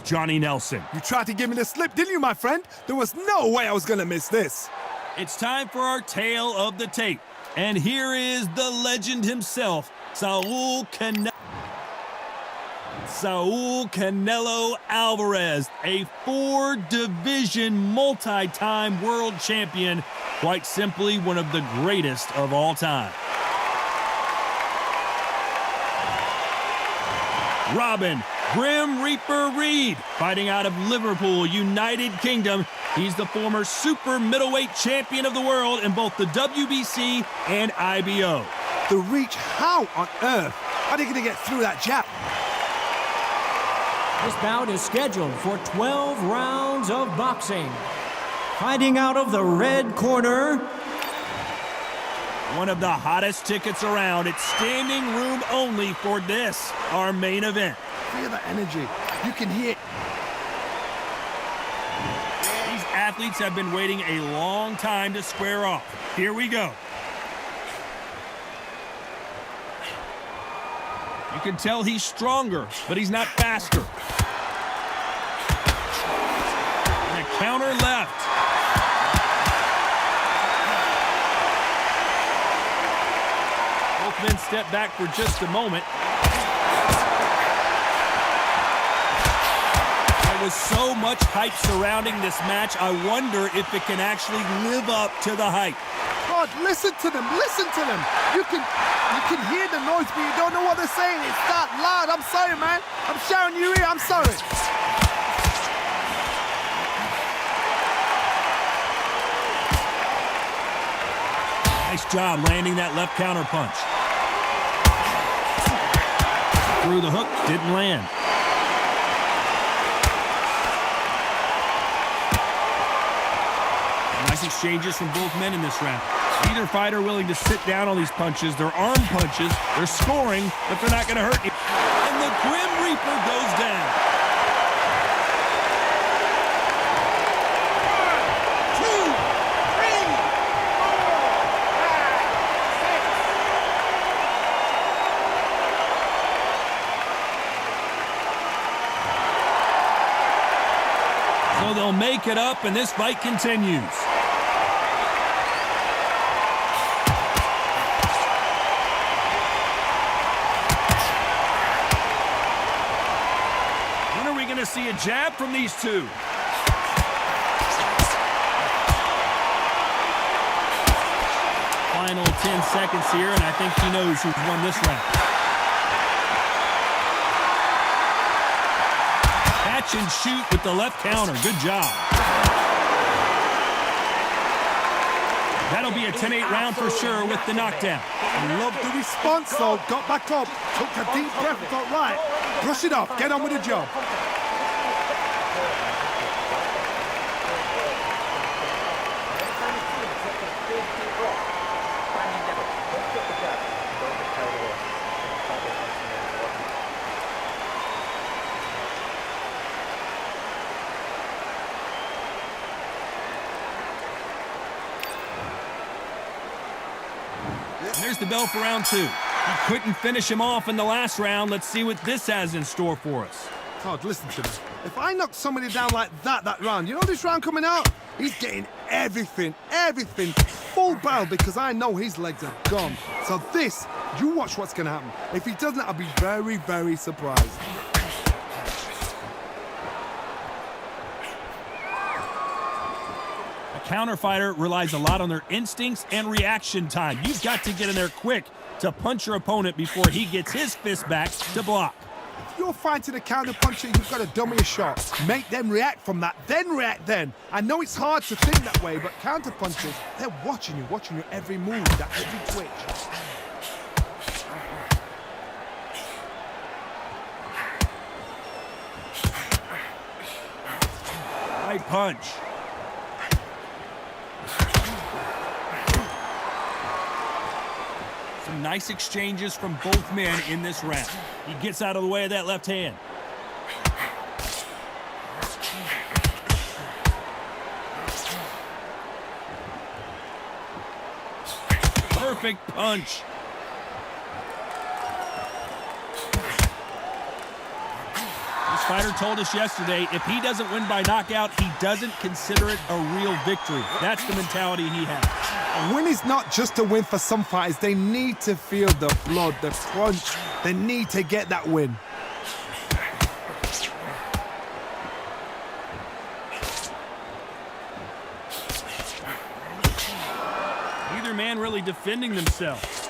Johnny Nelson. You tried to give me the slip, didn't you, my friend? There was no way I was going to miss this. It's time for our tale of the tape. And here is the legend himself, Saul Canelo Alvarez, a 4-division multi-time world champion, quite simply one of the greatest of all time. Robin Grim Reaper Reid, fighting out of Liverpool, United Kingdom. He's the former super middleweight champion of the world in both the WBC and IBO. The reach, how on earth are they going to get through that jab? This bout is scheduled for 12 rounds of boxing. Fighting out of the red corner, one of the hottest tickets around. It's standing room only for this, our main event. Feel the energy. You can hear it. These athletes have been waiting a long time to square off. Here we go. You can tell he's stronger, but he's not faster. And a counter left. Both men step back for just a moment. There was so much hype surrounding this match, I wonder if it can actually live up to the hype. God, listen to them, listen to them. You can hear the noise, but you don't know what they're saying. It's that loud. I'm sorry, man. I'm shouting you here. I'm sorry. Nice job landing that left counter punch. Through the hook, didn't land. Nice exchanges from both men in this round. Neither fighter willing to sit down on these punches. They're arm punches. They're scoring, but they're not going to hurt you. And the Grim Reaper goes down. 1, 2, 3, 4, 5, 6. So they'll make it up, and this fight continues. See a jab from these two. Final 10 seconds here, and I think he knows who's won this round. Catch and shoot with the left counter. Good job. That'll be a 10-8 round for sure with the knockdown. I love the response, though. Got back up, took a deep breath, thought, right, brush it off, get on with the job. There's the bell for round 2. He couldn't finish him off in the last round. Let's see what this has in store for us. Todd, listen to me. If I knock somebody down like that round, you know this round coming out? He's getting everything, full barrel, because I know his legs are gone. So this, you watch what's going to happen. If he doesn't, I'll be very, very surprised. Counter fighter relies a lot on their instincts and reaction time. You've got to get in there quick to punch your opponent before he gets his fist back to block. If you're fighting a counter puncher, you've got to dummy a shot. Make them react from that, then react then. I know it's hard to think that way, but counter punchers, they're watching your every move, that every twitch. Right punch. Some nice exchanges from both men in this round. He gets out of the way of that left hand. Perfect punch. This Fighter told us yesterday, if he doesn't win by knockout, he doesn't consider it a real victory. That's the mentality he has. A win is not just a win for some fighters. They need to feel the blood, the crunch. They need to get that win. Neither man really defending themselves.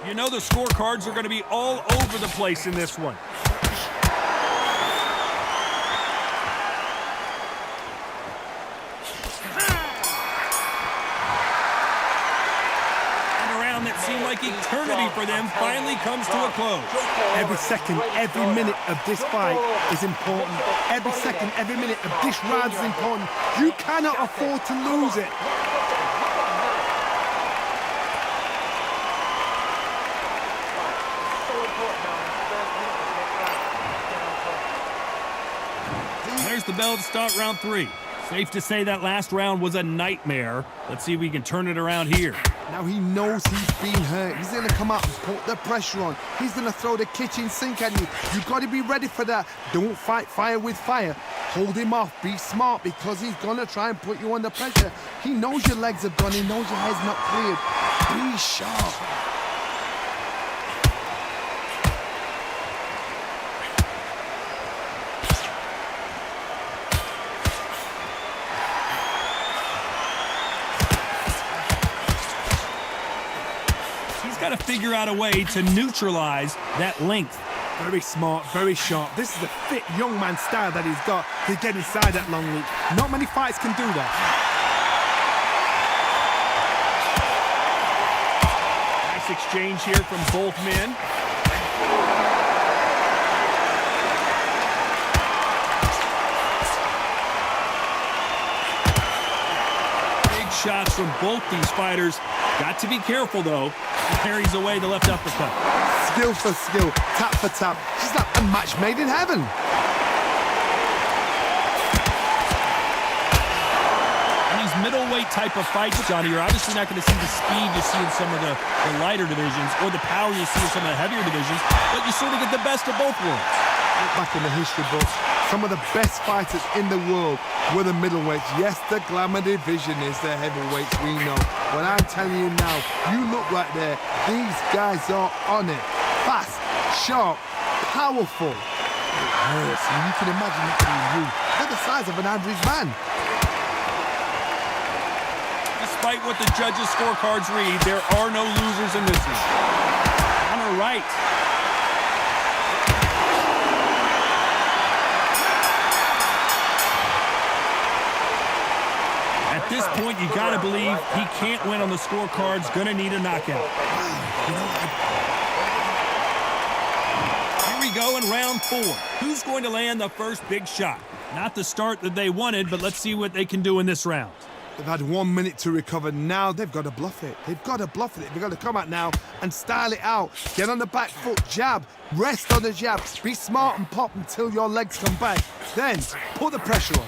You know the scorecards are going to be all over the place in this one. And a round that seemed like eternity for them finally comes to a close. Every second, every minute of this fight is important. Every second, every minute of this round is important. You cannot afford to lose it. There's the bell to start round 3. Safe to say that last round was a nightmare. Let's see if we can turn it around here. Now he knows he's been hurt. He's going to come out and put the pressure on. He's going to throw the kitchen sink at you. You've got to be ready for that. Don't fight fire with fire. Hold him off. Be smart because he's going to try and put you under pressure. He knows your legs have gone. He knows your head's not cleared. Be sharp. Got to figure out a way to neutralize that length. Very smart, very sharp. This is a fit young man style that he's got to get inside that long loop. Not many fights can do that. Nice exchange here from both men. Big shots from both these fighters. Got to be careful, though. He carries away the left uppercut. Skill for skill, tap for tap. Just like a match made in heaven. In these middleweight type of fights, Johnny, you're obviously not going to see the speed you see in some of the lighter divisions or the power you see in some of the heavier divisions, but you sort of get the best of both worlds. Look back in the history books, some of the best fighters in the world were the middleweights. Yes, the glamour division is the heavyweights, we know. But I'm telling you now, you look right there, these guys are on it. Fast, sharp, powerful. It hurts, and you can imagine that being you. They're the size of an average man. Despite what the judges' scorecards read, there are no losers in this one. On the right. At this point, you got to believe he can't win on the scorecards. Going to need a knockout. Here we go in round 4. Who's going to land the first big shot? Not the start that they wanted, but let's see what they can do in this round. They've had 1 minute to recover. Now they've got to bluff it. They've got to bluff it. They've got to come out now and style it out. Get on the back foot, jab, rest on the jab. Be smart and pop until your legs come back. Then put the pressure on.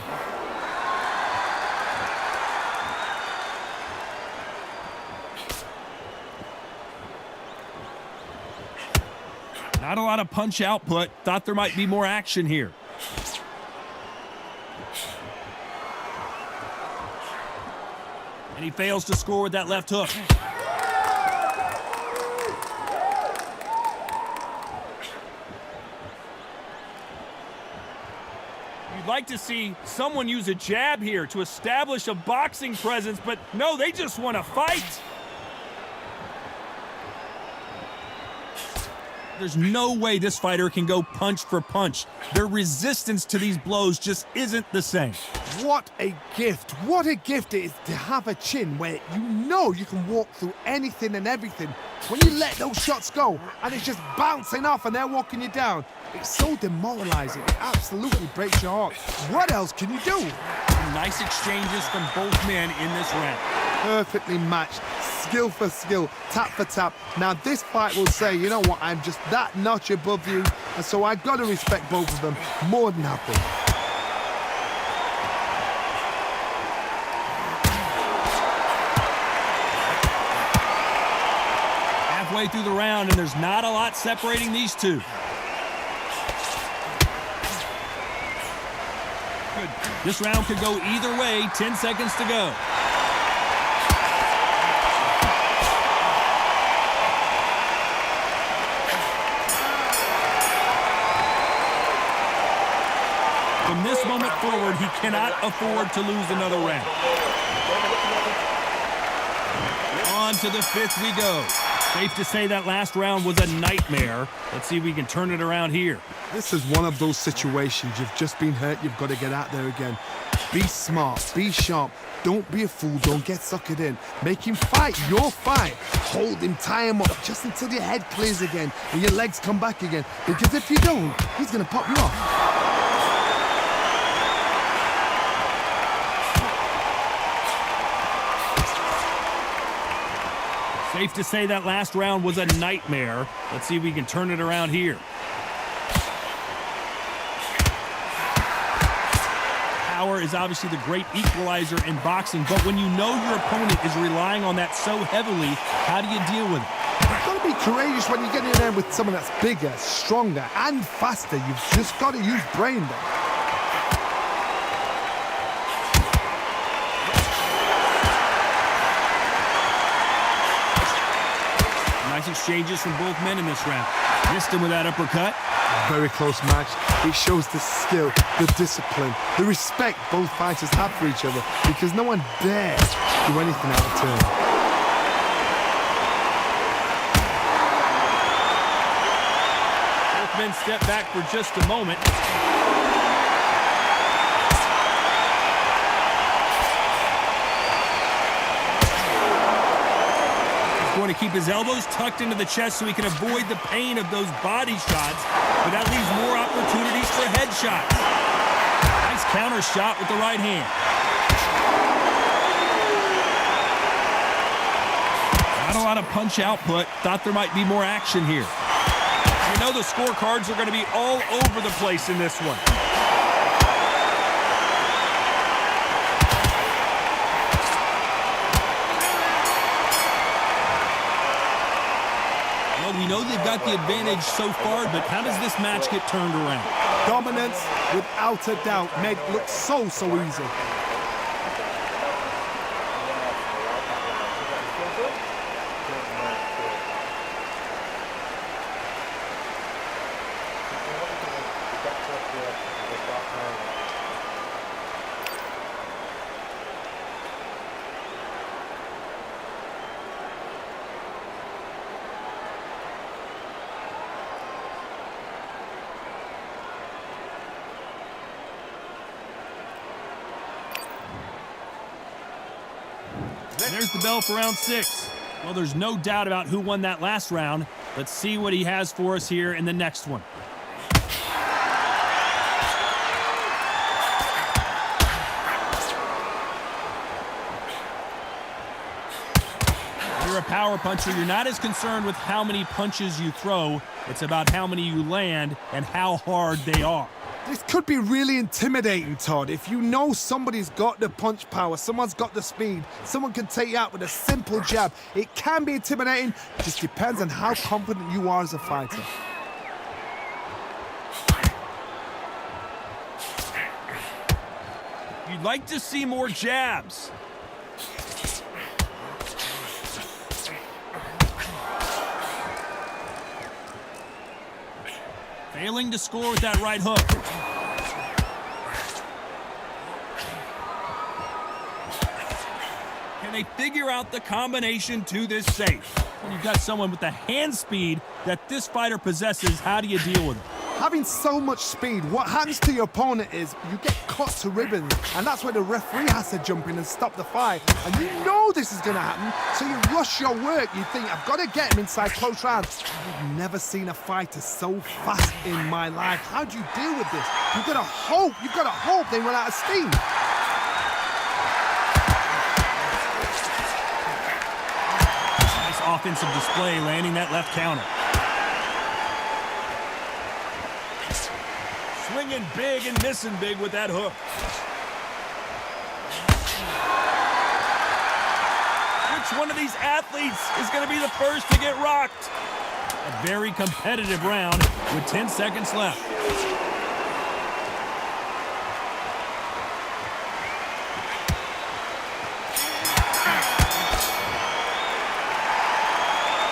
Not a lot of punch output. Thought there might be more action here. And he fails to score with that left hook. You'd like to see someone use a jab here to establish a boxing presence, but no, they just want to fight. There's no way this fighter can go punch for punch. Their resistance to these blows just isn't the same. What a gift. What a gift it is to have a chin where you know you can walk through anything and everything. When you let those shots go and it's just bouncing off and they're walking you down, it's so demoralizing. It absolutely breaks your heart. What else can you do? Nice exchanges from both men in this round. Perfectly matched. Skill for skill, tap for tap. Now this fight will say, you know what, I'm just that notch above you, and so I've got to respect both of them more than happy. way through the round, and there's not a lot separating these two. Good. This round could go either way. 10 seconds to go. From this moment forward, he cannot afford to lose another round. On to the fifth we go. Safe to say that last round was a nightmare. Let's see if we can turn it around here. This is one of those situations. You've just been hurt. You've got to get out there again. Be smart. Be sharp. Don't be a fool. Don't get suckered in. Make him fight your fight. Hold him. Tie him up just until your head clears again and your legs come back again. Because if you don't, he's going to pop you off. Safe to say that last round was a nightmare. Let's see if we can turn it around here. Power is obviously the great equalizer in boxing, but when you know your opponent is relying on that so heavily, how do you deal with it? You've got to be courageous when you get in there with someone that's bigger, stronger, and faster. You've just got to use brain there. Nice exchanges from both men in this round. Missed him with that uppercut. Very close match. It shows the skill, the discipline, the respect both fighters have for each other because no one dares do anything out of turn. Both men step back for just a moment. Going to keep his elbows tucked into the chest so he can avoid the pain of those body shots, but that leaves more opportunities for headshots. Nice counter shot with the right hand. Not a lot of punch output. Thought there might be more action here. You know the scorecards are going to be all over the place in this one. We know they've got the advantage so far, but how does this match get turned around? Dominance, without a doubt, made it look so easy. There's the bell for round 6. Well, there's no doubt about who won that last round. Let's see what he has for us here in the next one. If you're a power puncher, you're not as concerned with how many punches you throw. It's about how many you land and how hard they are. This could be really intimidating, Todd. If you know somebody's got the punch power, someone's got the speed, someone can take you out with a simple jab. It can be intimidating. It just depends on how confident you are as a fighter. You'd like to see more jabs. Failing to score with that right hook. Can they figure out the combination to this safe? When you've got someone with the hand speed that this fighter possesses, how do you deal with it? Having so much speed, what happens to your opponent is you get cut to ribbons, and that's where the referee has to jump in and stop the fight. And you know this is going to happen, so you rush your work. You think, I've got to get him inside close rounds. I've never seen a fighter so fast in my life. How do you deal with this? You've got to hope they run out of steam. Nice offensive display, landing that left counter. Swinging big and missing big with that hook. one of these athletes is going to be the first to get rocked. A very competitive round with 10 seconds left.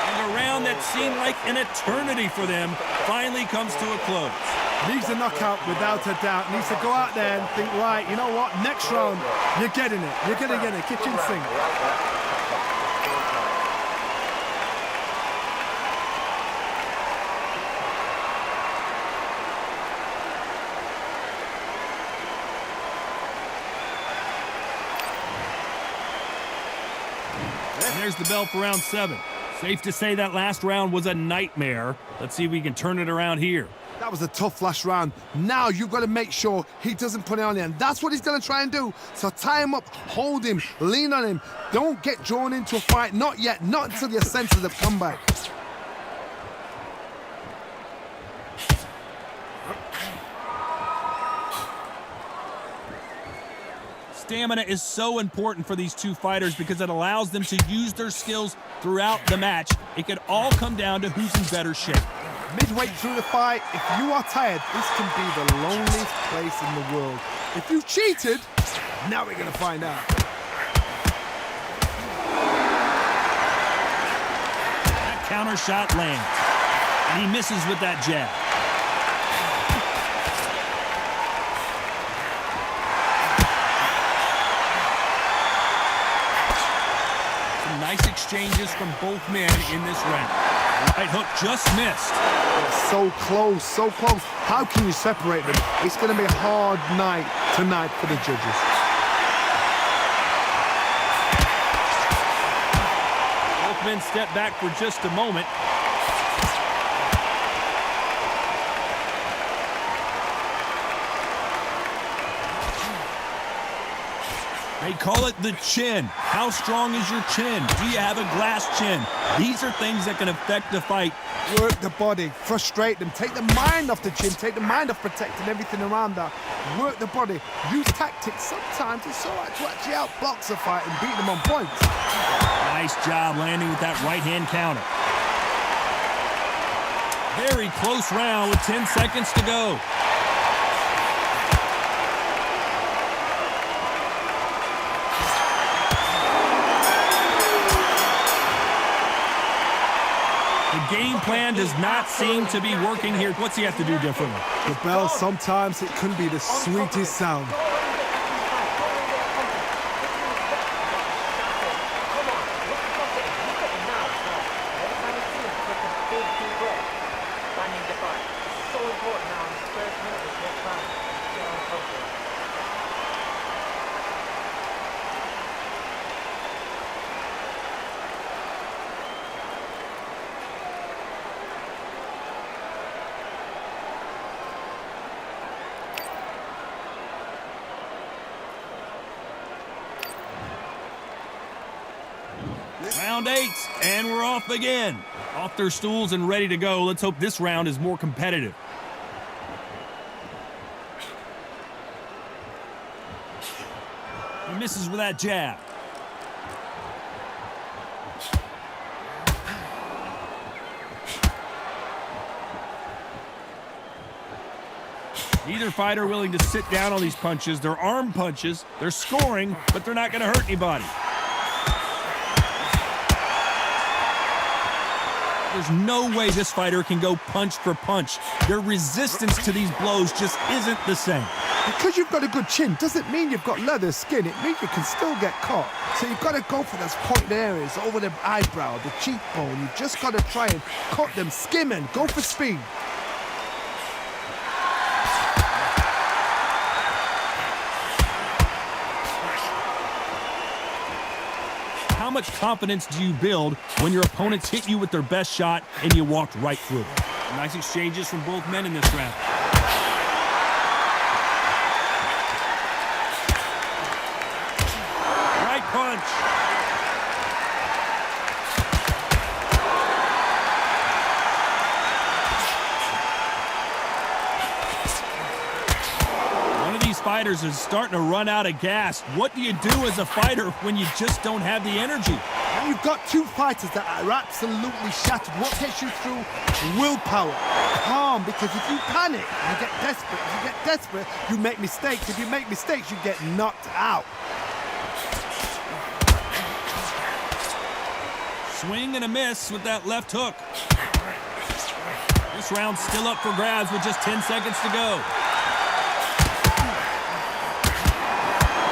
And a round that seemed like an eternity for them finally comes to a close. Needs a knockout without a doubt. Needs to go out there and think, right, you know what, next round, you're getting it. You're going to get it. Kitchen sink. And there's the bell for round 7. Safe to say that last round was a nightmare. Let's see if we can turn it around here. That was a tough last round. Now you've got to make sure he doesn't put it on you, and that's what he's going to try and do. So tie him up, hold him, lean on him. Don't get drawn into a fight. Not yet. Not until your senses have come back. Stamina is so important for these two fighters because it allows them to use their skills throughout the match. It could all come down to who's in better shape. Midway through the fight, if you are tired, this can be the loneliest place in the world. If you cheated, now we're going to find out. That counter shot lands, and he misses with that jab. Some nice exchanges from both men in this round. Right hook just missed. So close, so close. How can you separate them? It's going to be a hard night tonight for the judges. Both men step back for just a moment. They call it the chin. How strong is your chin? Do you have a glass chin? These are things that can affect the fight. Work the body, frustrate them, take the mind off the chin, take the mind off protecting everything around that. Work the body, use tactics. Sometimes it's all right to actually outbox a fight and beat them on points. Nice job landing with that right-hand counter. Very close round with 10 seconds to go. The game plan does not seem to be working here. What's he have to do differently? The bell, sometimes it can be the sweetest sound. Round 8, and we're off again. Off their stools and ready to go. Let's hope this round is more competitive. He misses with that jab. Neither fighter willing to sit down on these punches. They're arm punches. They're scoring, but they're not going to hurt anybody. There's no way this fighter can go punch for punch. Their resistance to these blows just isn't the same. Because you've got a good chin doesn't mean you've got leather skin. It means you can still get caught. So you've got to go for those pointed areas over the eyebrow, the cheekbone. You've just got to try and cut them, skim and go for speed. How much confidence do you build when your opponents hit you with their best shot and you walked right through it? Nice exchanges from both men in this round. Right punch. One of these fighters is starting to run out of gas. What do you do as a fighter when you just don't have the energy? You've got two fighters that are absolutely shattered. What gets you through? Willpower. Calm, because if you panic, you get desperate. If you get desperate, you make mistakes. If you make mistakes, you get knocked out. Swing and a miss with that left hook. This round's still up for grabs with just 10 seconds to go.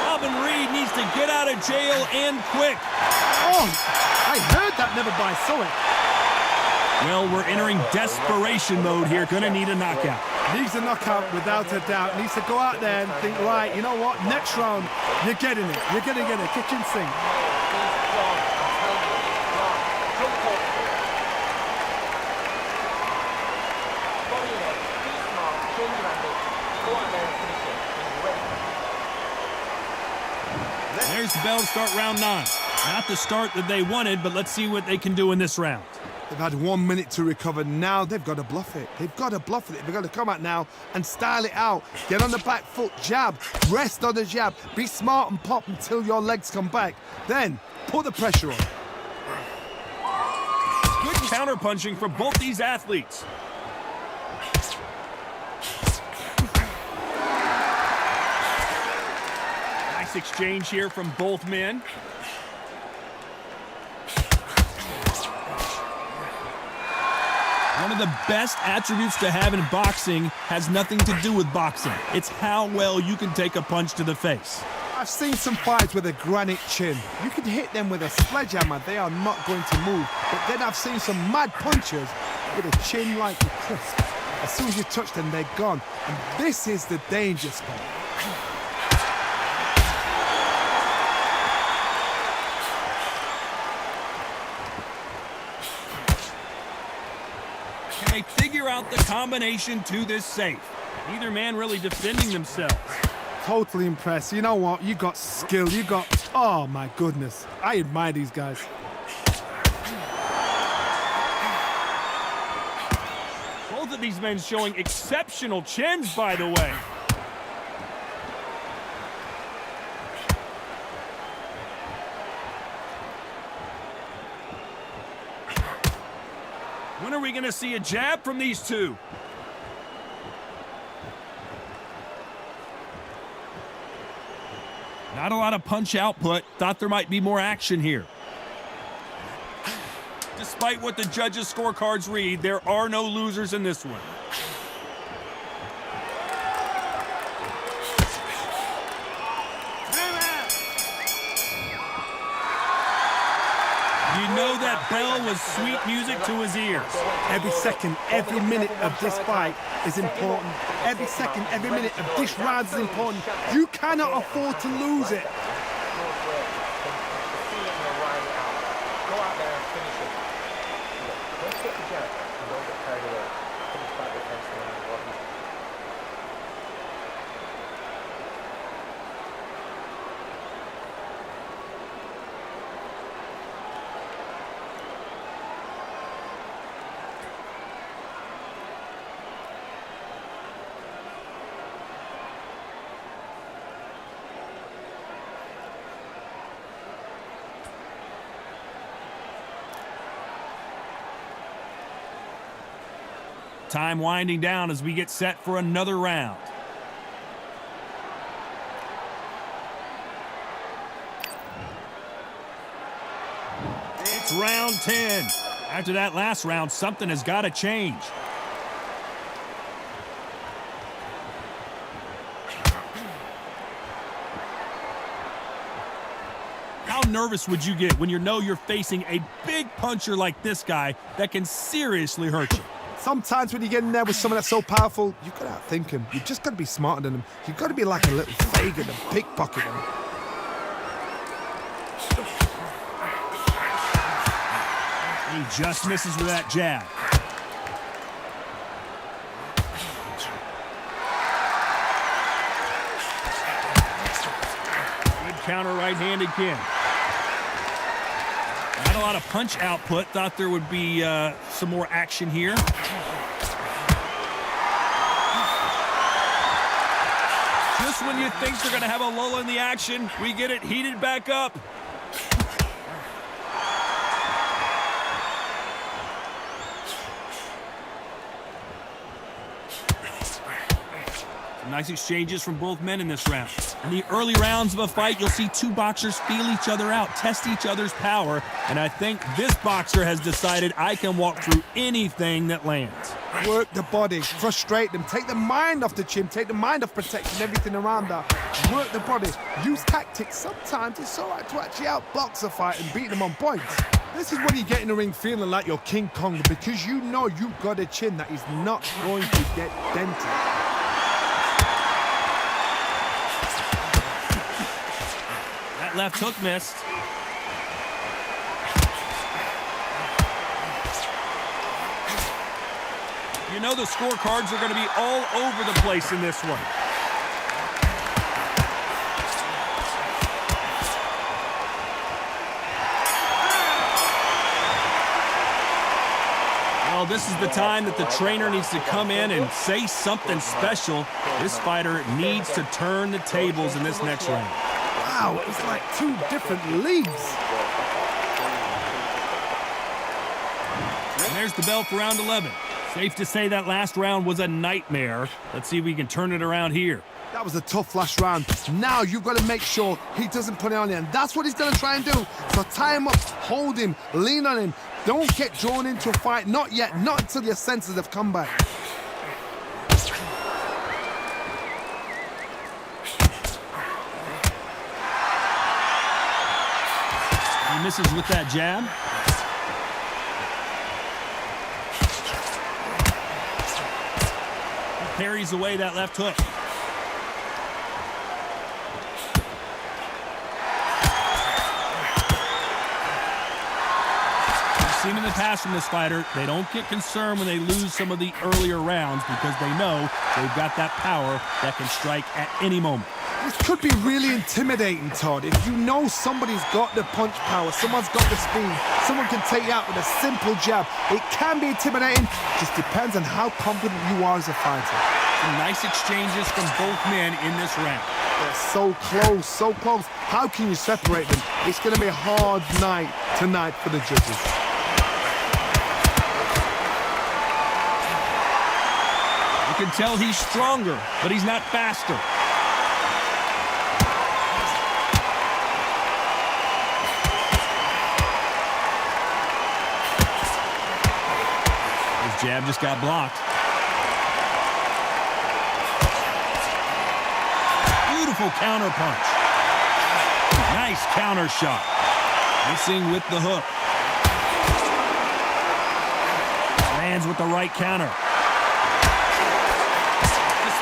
Robin Reid needs to get out of jail and quick. Oh, I heard that, never by saw it. Well, we're entering desperation mode here. Gonna need a knockout. Needs a knockout without a doubt. Needs to go out there and think, right, you know what? Next round, you're getting it. You're gonna get a kitchen sink. There's the bell to start round 9. Not the start that they wanted, but let's see what they can do in this round. They've had 1 minute to recover. Now they've got to bluff it. They've got to bluff it. They've got to come out now and style it out. Get on the back foot, jab, rest on the jab. Be smart and pop until your legs come back. Then put the pressure on. Good counter-punching for both these athletes. Nice exchange here from both men. One of the best attributes to have in boxing has nothing to do with boxing. It's how well you can take a punch to the face. I've seen some fights with a granite chin. You can hit them with a sledgehammer, they are not going to move. But then I've seen some mad punchers with a chin like a crisp. As soon as you touch them, they're gone. And this is the danger spot. Can they figure out the combination to this safe? Neither man really defending themselves. Totally impressed. You know what? You got skill. You got... Oh, my goodness. I admire these guys. Both of these men showing exceptional chins, by the way. When are we going to see a jab from these two? Not a lot of punch output. Thought there might be more action here. Despite what the judges' scorecards read, there are no losers in this one. You know that bell was sweet music to his ears. Every second, every minute of this fight is important. Every second, every minute of this round is important. You cannot afford to lose it. Time winding down as we get set for another round. It's round 10. After that last round, something has got to change. How nervous would you get when you know you're facing a big puncher like this guy that can seriously hurt you? Sometimes when you get in there with someone that's so powerful, you've got to outthink him. You've just got to be smarter than him. You've got to be like a little Fagin and pickpocket him. He just misses with that jab. Good counter right hand again. Not a lot of punch output. Thought there would be some more action here. Just when you think they're going to have a lull in the action, we get it heated back up. Nice exchanges from both men in this round. In the early rounds of a fight, you'll see two boxers feel each other out, test each other's power, and I think this boxer has decided I can walk through anything that lands. Work the body, frustrate them, take the mind off the chin, take the mind off protection, everything around that. Work the body, use tactics. Sometimes it's all right to actually outbox a fight and beat them on points. This is when you get in the ring feeling like you're King Kong because you know you've got a chin that is not going to get dented. That left hook missed. You know the scorecards are going to be all over the place in this one. Well, this is the time that the trainer needs to come in and say something special. This fighter needs to turn the tables in this next round. Wow, it's like two different leagues. And there's the bell for round 11. Safe to say that last round was a nightmare. Let's see if we can turn it around here. That was a tough last round. Now you've got to make sure he doesn't put it on you, and that's what he's going to try and do. So tie him up, hold him, lean on him. Don't get drawn into a fight. Not yet. Not until your senses have come back. He misses with that jab. He parries away that left hook. Seen in the past from this fighter, they don't get concerned when they lose some of the earlier rounds because they know they've got that power that can strike at any moment. This could be really intimidating, Todd. If you know somebody's got the punch power, someone's got the speed, someone can take you out with a simple jab, it can be intimidating. Just depends on how confident you are as a fighter. Some nice exchanges from both men in this round. They're so close, so close. How can you separate them? It's going to be a hard night tonight for the judges. You can tell he's stronger, but he's not faster. His jab just got blocked. Beautiful counter punch. Nice counter shot. Missing with the hook. Lands with the right counter.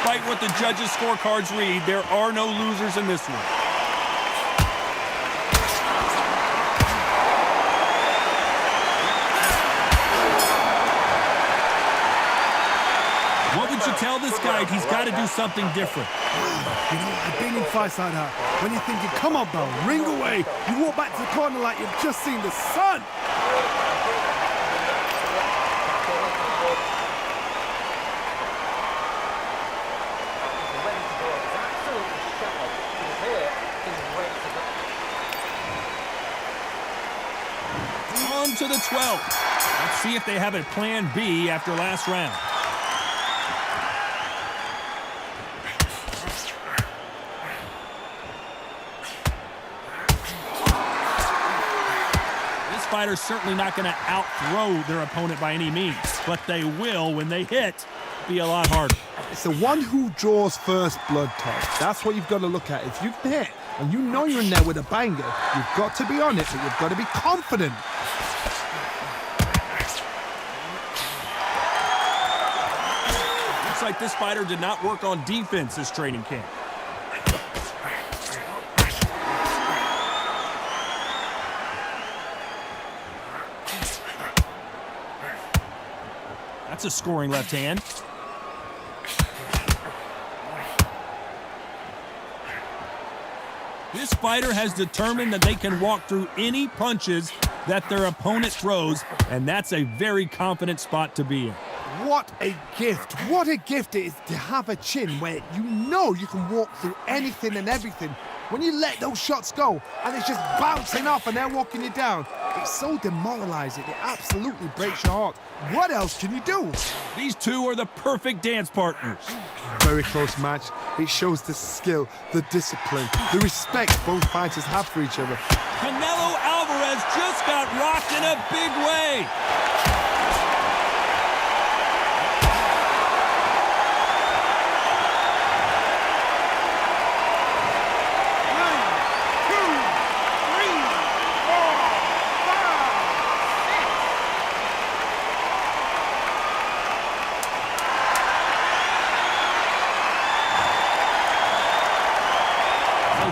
Despite what the judges' scorecards read, there are no losers in this one. What would you tell this guy? He's got to do something different. You know, I've been in fights like that. When you're thinking, come on, bro, ring away. You walk back to the corner like you've just seen the sun. On to the 12th. Let's see if they have a plan B after last round. This fighter's certainly not going to outthrow their opponent by any means, but they will, when they hit, be a lot harder. It's the one who draws first blood, Todd. That's what you've got to look at. If you can hit and you know you're in there with a banger, you've got to be on it, but you've got to be confident. Looks like this fighter did not work on defense this training camp. That's a scoring left hand. This fighter has determined that they can walk through any punches that their opponent throws, and that's a very confident spot to be in. What a gift. What a gift it is to have a chin where you know you can walk through anything and everything When you let those shots go and it's just bouncing off and they're walking you down, it's so demoralizing. It absolutely breaks your heart. What else can you do? These two are the perfect dance partners. Very close match. It shows the skill, the discipline, the respect both fighters have for each other. Canelo Alvarez just got rocked in a big way.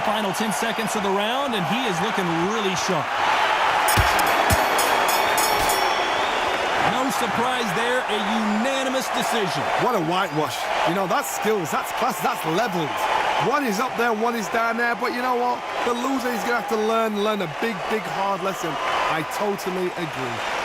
Final 10 seconds of the round, and he is looking really sharp. No surprise there, a unanimous decision. What a whitewash. You know, that's skills, that's class, that's levels. One is up there, one is down there, but you know what? The loser is going to have to learn a big, hard lesson. I totally agree.